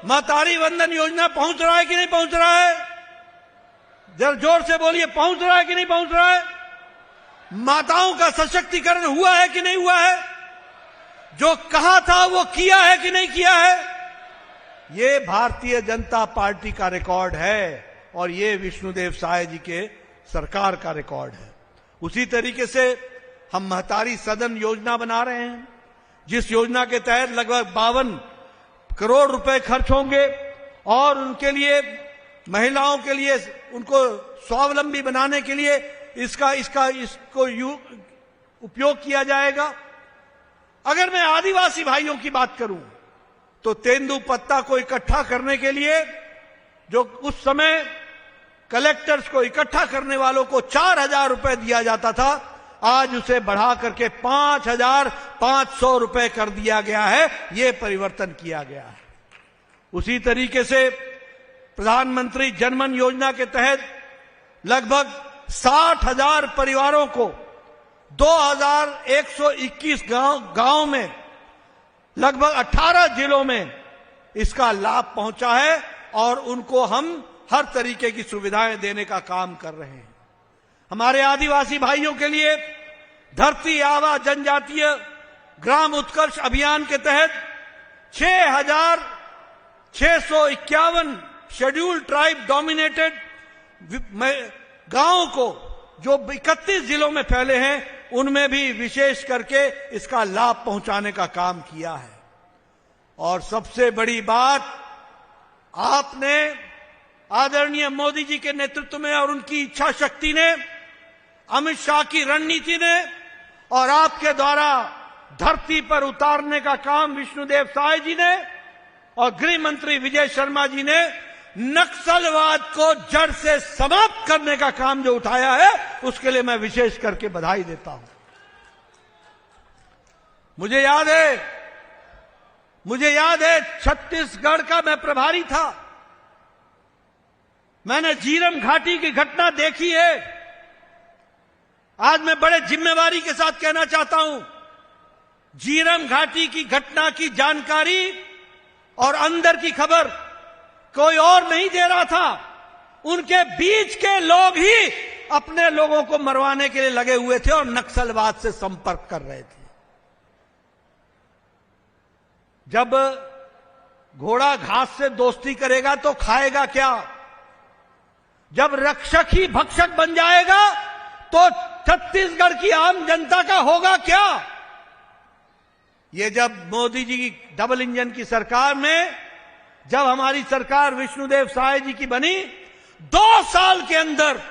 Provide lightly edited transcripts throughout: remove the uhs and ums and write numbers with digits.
महतारी वंदन योजना पहुंच रहा है कि नहीं पहुंच रहा है? जरा जोर से बोलिए, पहुंच रहा है कि नहीं पहुंच रहा है? माताओं का सशक्तिकरण हुआ है कि नहीं हुआ है? जो कहा था वो किया है कि नहीं किया है? ये भारतीय जनता पार्टी का रिकॉर्ड है और ये विष्णुदेव साय जी के सरकार का रिकॉर्ड है। उसी तरीके से हम महतारी सदन योजना बना रहे हैं, जिस योजना के तहत लगभग 52 करोड़ रुपए खर्च होंगे और उनके लिए, महिलाओं के लिए, उनको स्वावलंबी बनाने के लिए इसको उपयोग किया जाएगा। अगर मैं आदिवासी भाइयों की बात करूं तो तेंदुपत्ता को इकट्ठा करने के लिए जो उस समय कलेक्टर्स को इकट्ठा करने वालों को 4,000 रुपए दिया जाता था, आज उसे बढ़ा करके 5,500 रुपए कर दिया गया है। यह परिवर्तन किया गया है। उसी तरीके से प्रधानमंत्री जनमन योजना के तहत लगभग 60,000 परिवारों को 2,121 गांव में लगभग 18 जिलों में इसका लाभ पहुंचा है और उनको हम हर तरीके की सुविधाएं देने का काम कर रहे हैं। हमारे आदिवासी भाइयों के लिए धरती आबा जनजातीय ग्राम उत्कर्ष अभियान के तहत 6,651 शेड्यूल ट्राइब डोमिनेटेड गांवों को, जो 31 जिलों में फैले हैं, उनमें भी विशेष करके इसका लाभ पहुंचाने का काम किया है। और सबसे बड़ी बात, आपने आदरणीय मोदी जी के नेतृत्व में और उनकी इच्छा शक्ति ने, अमित शाह की रणनीति ने और आपके द्वारा धरती पर उतारने का काम विष्णुदेव साय जी ने और गृह मंत्री विजय शर्मा जी ने नक्सलवाद को जड़ से समाप्त करने का काम जो उठाया है, उसके लिए मैं विशेष करके बधाई देता हूं। मुझे याद है छत्तीसगढ़ का मैं प्रभारी था। मैंने झीरम घाटी की घटना देखी है। आज मैं बड़े जिम्मेवारी के साथ कहना चाहता हूं, झीरम घाटी की घटना की जानकारी और अंदर की खबर कोई और नहीं दे रहा था। उनके बीच के लोग ही अपने लोगों को मरवाने के लिए लगे हुए थे और नक्सलवाद से संपर्क कर रहे थे। जब घोड़ा घास से दोस्ती करेगा तो खाएगा क्या? जब रक्षक ही भक्षक बन जाएगा तो छत्तीसगढ़ की आम जनता का होगा क्या? ये जब मोदी जी की डबल इंजन की सरकार में, जब हमारी सरकार विष्णुदेव साय जी की बनी 2 साल के अंदर,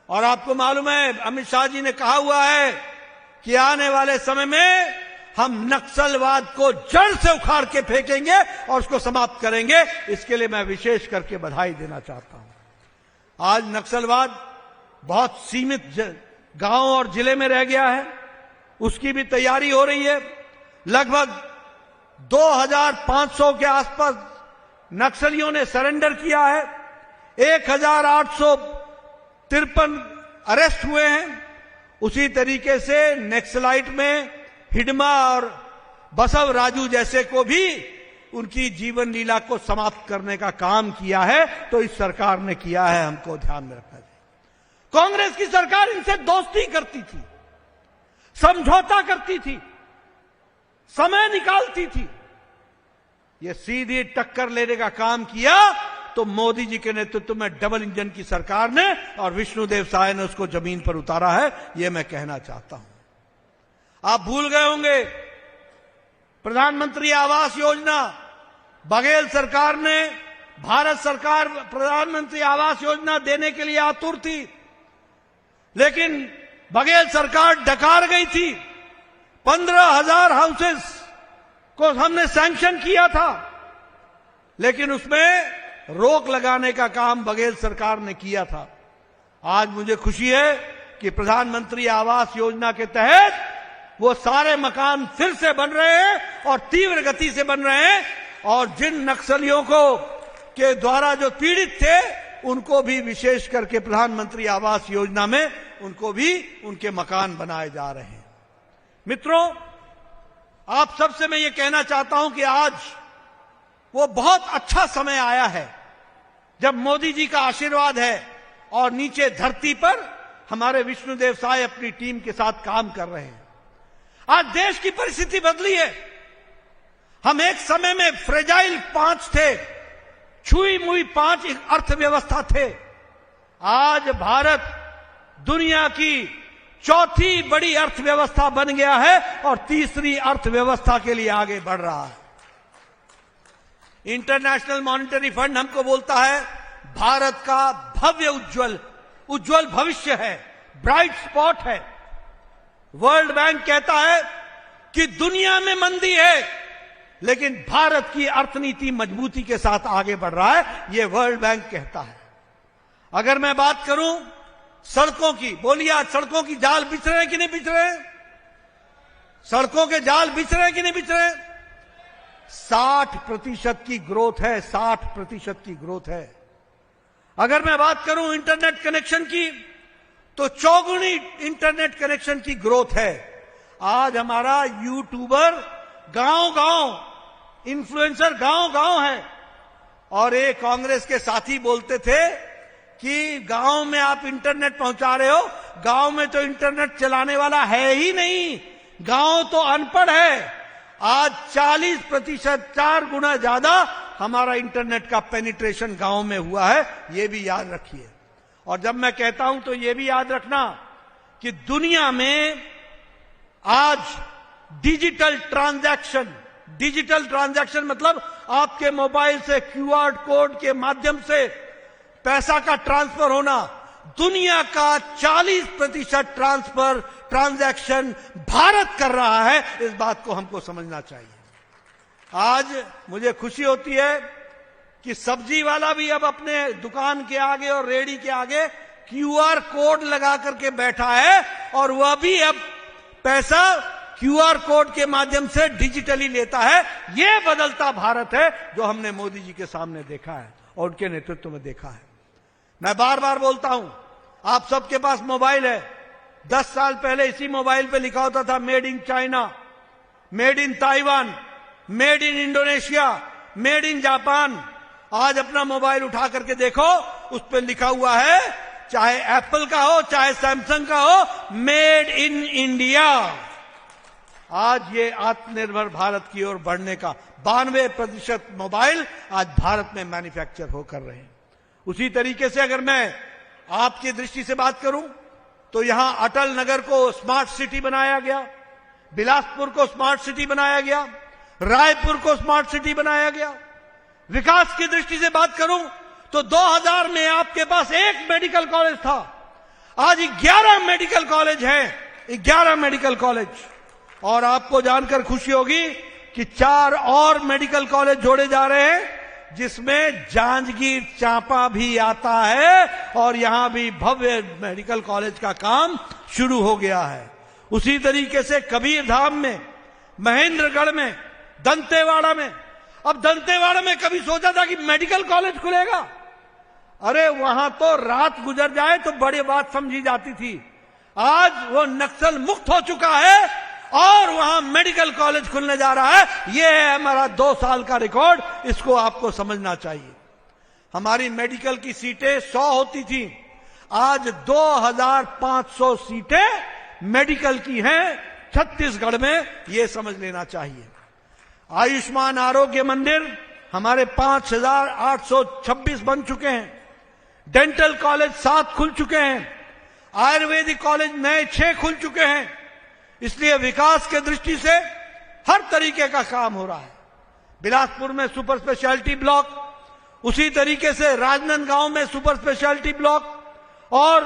और आपको मालूम है अमित शाह जी ने कहा हुआ है कि आने वाले समय में हम नक्सलवाद को जड़ से उखाड़ के फेंकेंगे और उसको समाप्त करेंगे। इसके लिए मैं विशेष करके बधाई देना चाहता हूं। आज नक्सलवाद बहुत सीमित गांव और जिले में रह गया है, उसकी भी तैयारी हो रही है। लगभग 2,500 के आसपास नक्सलियों ने सरेंडर किया है। 1,853 अरेस्ट हुए हैं। उसी तरीके से नक्सलाइट में हिडमा और बसव राजू जैसे को भी उनकी जीवन लीला को समाप्त करने का काम किया है। तो इस सरकार ने किया है, हमको ध्यान में रखना चाहिए। कांग्रेस की सरकार इनसे दोस्ती करती थी, समझौता करती थी, समय निकालती थी। ये सीधी टक्कर लेने का काम किया तो मोदी जी के नेतृत्व में डबल इंजन की सरकार ने और विष्णुदेव साय ने उसको जमीन पर उतारा है। यह मैं कहना चाहता हूं। आप भूल गए होंगे प्रधानमंत्री आवास योजना, बघेल सरकार ने, भारत सरकार प्रधानमंत्री आवास योजना देने के लिए आतुर थी, लेकिन बघेल सरकार डकार गई थी। 15,000 हाउसेस को हमने सैंक्शन किया था, लेकिन उसमें रोक लगाने का काम बघेल सरकार ने किया था। आज मुझे खुशी है कि प्रधानमंत्री आवास योजना के तहत वो सारे मकान फिर से बन रहे हैं और तीव्र गति से बन रहे हैं। और जिन नक्सलियों को के द्वारा जो पीड़ित थे, उनको भी विशेष करके प्रधानमंत्री आवास योजना में उनको भी उनके मकान बनाए जा रहे हैं। मित्रों, आप सबसे मैं ये कहना चाहता हूं कि आज वो बहुत अच्छा समय आया है जब मोदी जी का आशीर्वाद है और नीचे धरती पर हमारे विष्णुदेव साय अपनी टीम के साथ काम कर रहे हैं। आज देश की परिस्थिति बदली है। हम एक समय में फ्रेजाइल 5 थे, छुई मुई 5 अर्थव्यवस्था थे। आज भारत दुनिया की चौथी बड़ी अर्थव्यवस्था बन गया है और तीसरी अर्थव्यवस्था के लिए आगे बढ़ रहा है। इंटरनेशनल मॉनिटरी फंड हमको बोलता है भारत का भव्य उज्जवल भविष्य है, ब्राइट स्पॉट है। वर्ल्ड बैंक कहता है कि दुनिया में मंदी है लेकिन भारत की अर्थनीति मजबूती के साथ आगे बढ़ रहा है, यह वर्ल्ड बैंक कहता है। अगर मैं बात करूं सड़कों की, बोलिए आज सड़कों की जाल बिछ रहे हैं कि नहीं बिछ रहे हैं? सड़कों के जाल बिछ रहे हैं कि नहीं बिछ रहे हैं? 60% की ग्रोथ है, 60% की ग्रोथ है। अगर मैं बात करूं इंटरनेट कनेक्शन की तो चौगुनी इंटरनेट कनेक्शन की ग्रोथ है। आज हमारा यूट्यूबर गांव-गांव, इन्फ्लुएंसर गांव-गांव है। और एक कांग्रेस के साथी बोलते थे कि गांव में आप इंटरनेट पहुंचा रहे हो, गांव में तो इंटरनेट चलाने वाला है ही नहीं, गांव तो अनपढ़ है। आज 40%, 4 गुना ज्यादा हमारा इंटरनेट का पेनिट्रेशन गांव में हुआ है, यह भी याद रखिए। और जब मैं कहता हूं तो यह भी याद रखना कि दुनिया में आज डिजिटल ट्रांजैक्शन मतलब आपके मोबाइल से क्यूआर कोड के माध्यम से पैसा का ट्रांसफर होना, दुनिया का 40% ट्रांजैक्शन भारत कर रहा है। इस बात को हमको समझना चाहिए। आज मुझे खुशी होती है कि सब्जी वाला भी अब अपने दुकान के आगे और रेहड़ी के आगे क्यूआर कोड लगा करके बैठा है और वह भी अब पैसा क्यूआर कोड के माध्यम से डिजिटली लेता है। यह बदलता भारत है जो हमने मोदी जी के सामने देखा है और उनके नेतृत्व में देखा है। मैं बार बार बोलता हूं, आप सबके पास मोबाइल है। 10 साल पहले इसी मोबाइल पे लिखा होता था made in China, made in Taiwan, made in Indonesia, made in Japan. आज अपना मोबाइल उठा करके देखो, उस पर लिखा हुआ है, चाहे एप्पल का हो चाहे सैमसंग का हो, मेड इन इंडिया। आज ये आत्मनिर्भर भारत की ओर बढ़ने का 92% मोबाइल आज भारत में मैन्युफैक्चर होकर रहे हैं। उसी तरीके से अगर मैं आपकी दृष्टि से बात करूं तो यहां अटल नगर को स्मार्ट सिटी बनाया गया, बिलासपुर को स्मार्ट सिटी बनाया गया, रायपुर को स्मार्ट सिटी बनाया गया। विकास की दृष्टि से बात करूं तो 2000 में आपके पास 1 मेडिकल कॉलेज था, आज 11 मेडिकल कॉलेज हैं, 11 मेडिकल कॉलेज। और आपको जानकर खुशी होगी कि 4 और मेडिकल कॉलेज जोड़े जा रहे हैं जिसमें जांजगीर चांपा भी आता है और यहां भी भव्य मेडिकल कॉलेज का काम शुरू हो गया है। उसी तरीके से कबीरधाम में, महेंद्रगढ़ में, दंतेवाड़ा में। अब दंतेवाड़ा में कभी सोचा था कि मेडिकल कॉलेज खुलेगा? अरे वहां तो रात गुजर जाए तो बड़ी बात समझी जाती थी। आज वो नक्सल मुक्त हो चुका है और वहां मेडिकल कॉलेज खुलने जा रहा है। यह है हमारा 2 साल का रिकॉर्ड, इसको आपको समझना चाहिए। हमारी मेडिकल की सीटें 100 होती थी, आज 2500 सीटें मेडिकल की हैं छत्तीसगढ़ में, यह समझ लेना चाहिए। आयुष्मान आरोग्य मंदिर हमारे 5826 बन चुके हैं, डेंटल कॉलेज 7 खुल चुके हैं, आयुर्वेदिक कॉलेज नए 6 खुल चुके हैं। इसलिए विकास के दृष्टि से हर तरीके का काम हो रहा है। बिलासपुर में सुपर स्पेशलिटी ब्लॉक, उसी तरीके से राजनांदगांव में सुपर स्पेशलिटी ब्लॉक, और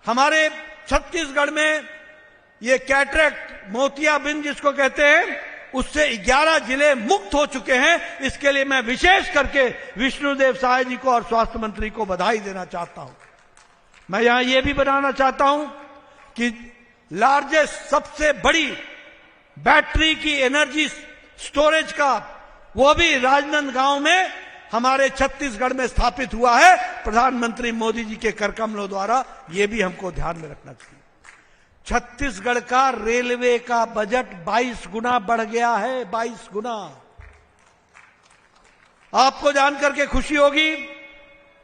हमारे छत्तीसगढ़ में ये कैटरेक्ट मोतियाबिंद जिसको कहते हैं, उससे 11 जिले मुक्त हो चुके हैं। इसके लिए मैं विशेष करके विष्णुदेव साय जी को और स्वास्थ्य मंत्री को बधाई देना चाहता हूं। मैं यहां यह भी बताना चाहता हूं कि लार्जेस्ट, सबसे बड़ी बैटरी की एनर्जी स्टोरेज का वो भी राजनांदगांव में हमारे छत्तीसगढ़ में स्थापित हुआ है, प्रधानमंत्री मोदी जी के करकमलों द्वारा। यह भी हमको ध्यान में रखना चाहिए। छत्तीसगढ़ का रेलवे का बजट 22 गुना बढ़ गया है, 22 गुना। आपको जानकर के खुशी होगी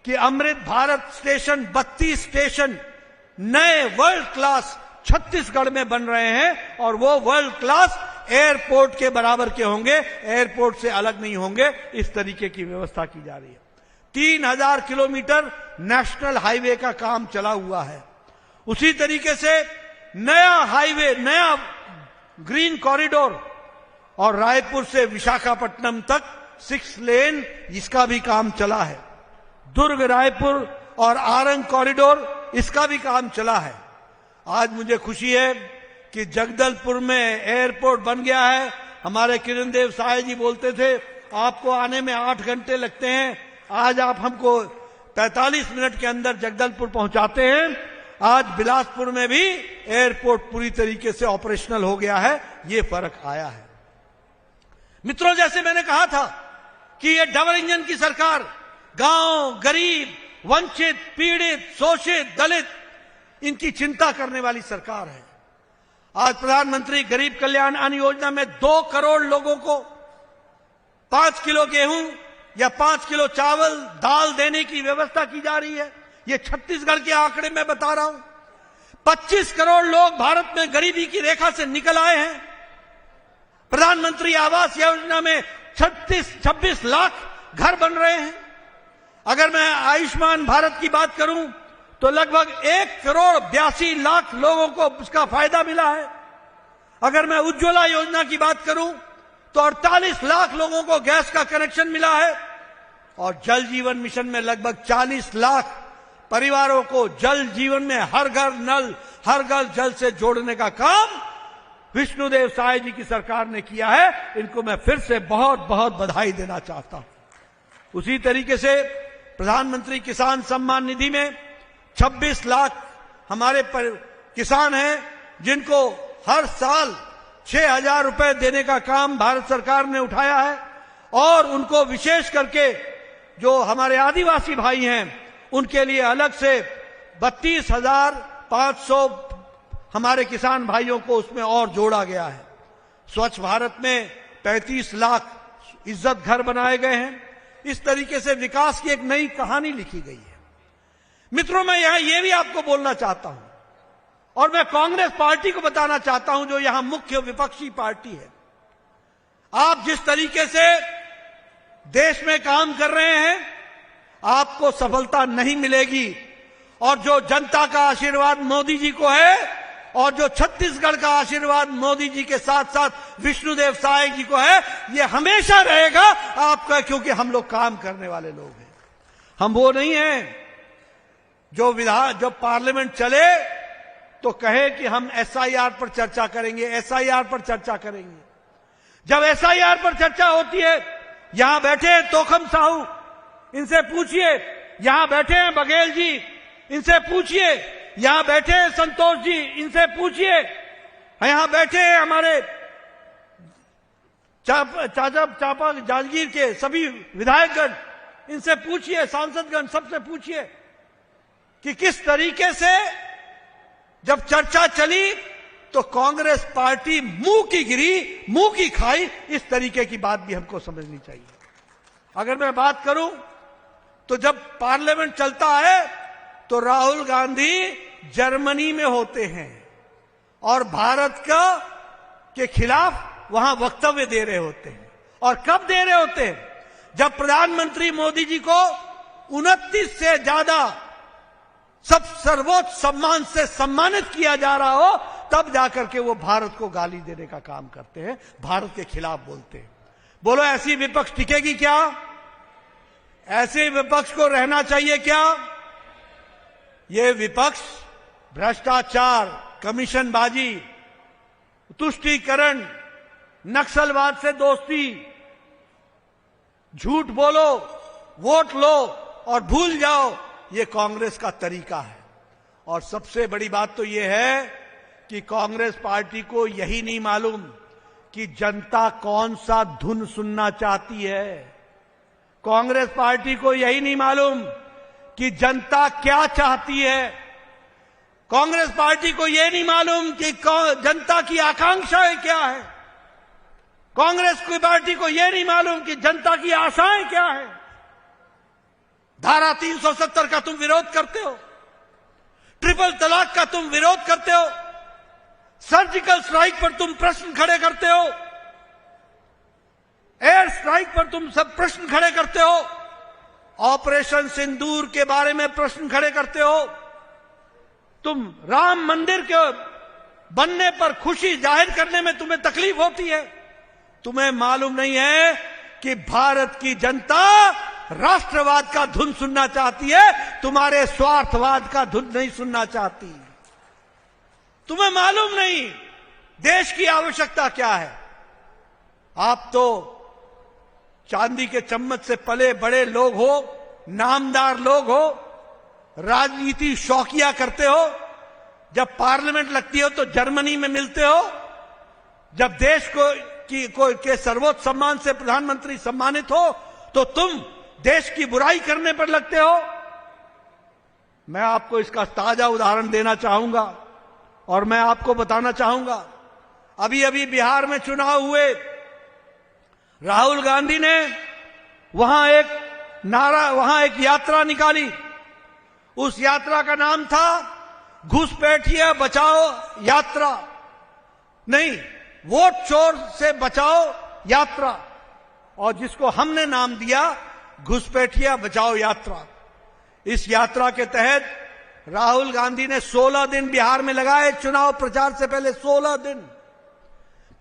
कि अमृत भारत स्टेशन 32 स्टेशन नए वर्ल्ड क्लास छत्तीसगढ़ में बन रहे हैं और वो वर्ल्ड क्लास एयरपोर्ट के बराबर के होंगे, एयरपोर्ट से अलग नहीं होंगे। इस तरीके की व्यवस्था की जा रही है। 3000 किलोमीटर नेशनल हाईवे का काम चला हुआ है। उसी तरीके से नया हाईवे, नया ग्रीन कॉरिडोर और रायपुर से विशाखापट्टनम तक 6 लेन, इसका भी काम चला है। दुर्ग रायपुर और आरंग कॉरिडोर, इसका भी काम चला है। आज मुझे खुशी है कि जगदलपुर में एयरपोर्ट बन गया है। हमारे किरण देव साय जी बोलते थे आपको आने में 8 घंटे लगते हैं, आज आप हमको 45 मिनट के अंदर जगदलपुर पहुंचाते हैं। आज बिलासपुर में भी एयरपोर्ट पूरी तरीके से ऑपरेशनल हो गया है। ये फर्क आया है। मित्रों, जैसे मैंने कहा था कि ये डबल इंजन की सरकार गांव, गरीब, वंचित, पीड़ित, शोषित, दलित, इनकी चिंता करने वाली सरकार है। आज प्रधानमंत्री गरीब कल्याण अन्न योजना में 2 करोड़ लोगों को 5 किलो गेहूं या 5 किलो चावल, दाल देने की व्यवस्था की जा रही है। ये छत्तीसगढ़ के आंकड़े में बता रहा हूं। 25 करोड़ लोग भारत में गरीबी की रेखा से निकल आए हैं। प्रधानमंत्री आवास योजना में 26 लाख घर बन रहे हैं। अगर मैं आयुष्मान भारत की बात करूं तो लगभग 1 करोड़ 82 लाख लोगों को उसका फायदा मिला है। अगर मैं उज्ज्वला योजना की बात करूं तो 48 लाख लोगों को गैस का कनेक्शन मिला है और जल जीवन मिशन में लगभग 40 लाख परिवारों को जल जीवन में हर घर नल, हर घर जल से जोड़ने का काम विष्णुदेव साय जी की सरकार ने किया है। इनको मैं फिर से बहुत बहुत बधाई देना चाहता हूं। उसी तरीके से प्रधानमंत्री किसान सम्मान निधि में 26 लाख हमारे किसान हैं जिनको हर साल 6,000 रुपए देने का काम भारत सरकार ने उठाया है। और उनको विशेष करके जो हमारे आदिवासी भाई हैं उनके लिए अलग से 32,500 हमारे किसान भाइयों को उसमें और जोड़ा गया है। स्वच्छ भारत में 35 लाख इज्जत घर बनाए गए हैं। इस तरीके से विकास की एक नई कहानी लिखी गई है। मित्रों, मैं यहां यह भी आपको बोलना चाहता हूं और मैं कांग्रेस पार्टी को बताना चाहता हूं जो यहां मुख्य विपक्षी पार्टी है। आप जिस तरीके से देश में काम कर रहे हैं आपको सफलता नहीं मिलेगी। और जो जनता का आशीर्वाद मोदी जी को है और जो छत्तीसगढ़ का आशीर्वाद मोदी जी के साथ साथ विष्णुदेव साय जी को है, ये हमेशा रहेगा आपका, क्योंकि हम लोग काम करने वाले लोग हैं। हम वो नहीं हैं जो पार्लियामेंट चले तो कहे कि हम एसआईआर पर चर्चा करेंगे, एसआईआर पर चर्चा करेंगे। जब एसआईआर पर चर्चा होती है, यहां बैठे हैं तोखम साहू, इनसे पूछिए। यहां बैठे हैं बघेल जी, इनसे पूछिए। यहां बैठे हैं संतोष जी, इनसे पूछिए। यहां बैठे हैं हमारे चापा जांजगीर के सभी विधायकगण, इनसे पूछिए। सांसदगण, सबसे पूछिए कि किस तरीके से जब चर्चा चली तो कांग्रेस पार्टी मुंह की गिरी, मुंह की खाई। इस तरीके की बात भी हमको समझनी चाहिए। अगर मैं बात करूं तो जब पार्लियामेंट चलता है तो राहुल गांधी जर्मनी में होते हैं और भारत के खिलाफ वहां वक्तव्य दे रहे होते हैं। और कब दे रहे होते हैं? जब प्रधानमंत्री मोदी जी को 29 से ज्यादा सर्वोच्च सम्मान से सम्मानित किया जा रहा हो, तब जाकर के वो भारत को गाली देने का काम करते हैं, भारत के खिलाफ बोलते हैं। बोलो, ऐसी विपक्ष टिकेगी क्या? ऐसे विपक्ष को रहना चाहिए क्या? ये विपक्ष भ्रष्टाचार, कमीशनबाजी, तुष्टीकरण, नक्सलवाद से दोस्ती, झूठ बोलो, वोट लो और भूल जाओ, ये कांग्रेस का तरीका है। और सबसे बड़ी बात तो ये है कि कांग्रेस पार्टी को यही नहीं मालूम कि जनता कौन सा धुन सुनना चाहती है। कांग्रेस पार्टी को यही नहीं मालूम कि जनता क्या चाहती है। कांग्रेस पार्टी को यह नहीं मालूम कि जनता की आकांक्षाएं क्या है। कांग्रेस की पार्टी को यह नहीं मालूम कि जनता की आशाएं क्या है। धारा 370 का तुम विरोध करते हो, ट्रिपल तलाक का तुम विरोध करते हो, सर्जिकल स्ट्राइक पर तुम प्रश्न खड़े करते हो, एयर स्ट्राइक पर तुम सब प्रश्न खड़े करते हो, ऑपरेशन सिंदूर के बारे में प्रश्न खड़े करते हो, तुम राम मंदिर के बनने पर खुशी जाहिर करने में तुम्हें तकलीफ होती है। तुम्हें मालूम नहीं है कि भारत की जनता राष्ट्रवाद का धुन सुनना चाहती है, तुम्हारे स्वार्थवाद का धुन नहीं सुनना चाहती। तुम्हें मालूम नहीं देश की आवश्यकता क्या है। आप तो चांदी के चम्मच से पले बड़े लोग हो, नामदार लोग हो, राजनीति शौकिया करते हो। जब पार्लियामेंट लगती हो तो जर्मनी में मिलते हो, जब देश के सर्वोच्च सम्मान से प्रधानमंत्री सम्मानित हो तो तुम देश की बुराई करने पर लगते हो। मैं आपको इसका ताजा उदाहरण देना चाहूंगा और मैं आपको बताना चाहूंगा, अभी अभी बिहार में चुनाव हुए, राहुल गांधी ने वहां एक यात्रा निकाली। उस यात्रा का नाम था घुसपैठिया बचाओ यात्रा, नहीं, वोट चोर से बचाओ यात्रा, और जिसको हमने नाम दिया घुसपैठिया बचाओ यात्रा। इस यात्रा के तहत राहुल गांधी ने 16 दिन बिहार में लगाए, चुनाव प्रचार से पहले 16 दिन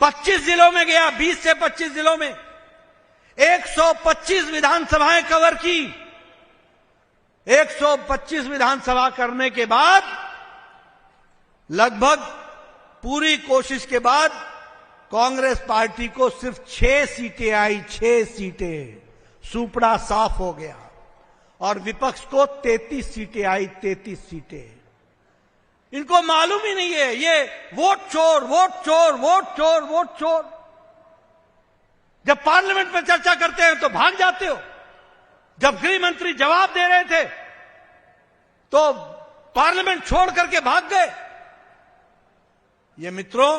25 जिलों में गया, 20 से 25 जिलों में 125 विधानसभाएं कवर की। 125 विधानसभा करने के बाद, लगभग पूरी कोशिश के बाद, कांग्रेस पार्टी को सिर्फ 6 सीटें आई, 6 सीटें, सुपड़ा साफ हो गया। और विपक्ष को 33 सीटें आई, 33 सीटें। इनको मालूम ही नहीं है, ये वोट चोर, वोट चोर, वोट चोर, वोट चोर। जब पार्लियामेंट में चर्चा करते हैं तो भाग जाते हो। जब गृह मंत्री जवाब दे रहे थे तो पार्लियामेंट छोड़ करके भाग गए। ये मित्रों,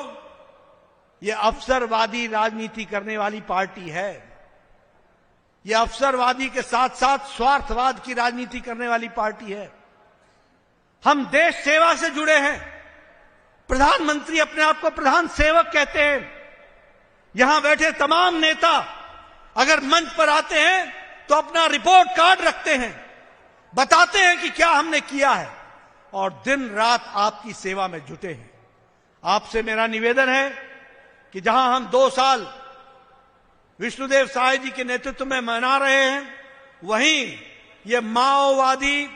ये अवसरवादी राजनीति करने वाली पार्टी है। ये अवसरवादी के साथ साथ स्वार्थवाद की राजनीति करने वाली पार्टी है। हम देश सेवा से जुड़े हैं। प्रधानमंत्री अपने आप को प्रधान सेवक कहते हैं। यहां बैठे तमाम नेता अगर मंच पर आते हैं तो अपना रिपोर्ट कार्ड रखते हैं, बताते हैं कि क्या हमने किया है, और दिन रात आपकी सेवा में जुटे हैं। आपसे मेरा निवेदन है कि जहां हम 2 साल विष्णुदेव साय जी के नेतृत्व में मना रहे हैं, वहीं ये माओवादी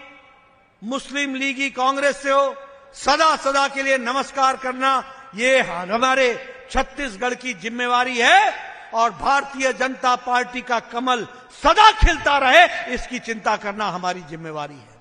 मुस्लिम लीगी कांग्रेस से हो सदा सदा के लिए नमस्कार करना, ये हमारे छत्तीसगढ़ की जिम्मेवारी है। और भारतीय जनता पार्टी का कमल सदा खिलता रहे, इसकी चिंता करना हमारी जिम्मेवारी है।